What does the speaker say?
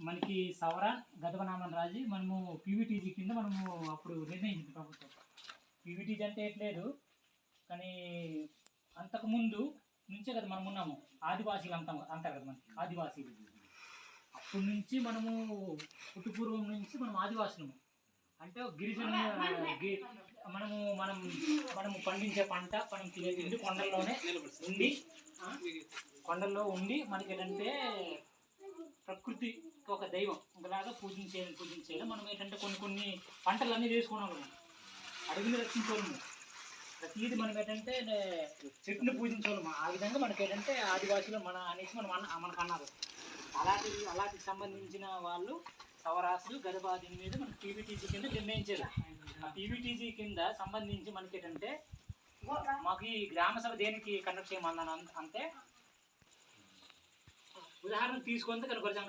మనకి సవర గదవనామన్ రాజు మనము పీవీటీజీ కింద మనము అప్పుడు నిర్ణయించింది ప్రభుత్వం. పీవీటీజీ అంటే ఎట్లేదు కానీ అంతకుముందు నుంచే కదా మనం ఉన్నాము. ఆదివాసీలు అంటారు కదా మనకి ఆదివాసీలు. అప్పటి నుంచి మనము పుట్టుపూర్వం నుంచి మనం ఆదివాసులము. అంటే గిరిజన మనము మనం మనము పండించే పంట మనం తినేది కొండల్లో ఉండి మనకి ఏంటంటే ప్రకృతి ఒక దైవం ఒకలాగా పూజించేది. మనం ఏంటంటే కొన్ని పంటలు అన్నీ వేసుకున్నాము. అడవిని రక్షించాము. ప్రతిదీ మనం ఏంటంటే చెట్టుని పూజించాము. ఆ విధంగా మనకి ఏంటంటే ఆదివాసులు మన అనేసి మనకు అన్నారు. అలాంటికి సంబంధించిన వాళ్ళు సవరాసు గదబాది మీద మనకి పీవీటీజీ కింద నిర్ణయించారు. ఆ పీవీటీజీ కింద సంబంధించి మనకి ఏంటంటే మాకు ఈ గ్రామ సభ దేనికి కండక్ట్ చేయమన్నాను అంటే ఉదాహరణ తీసుకుంటే కనుక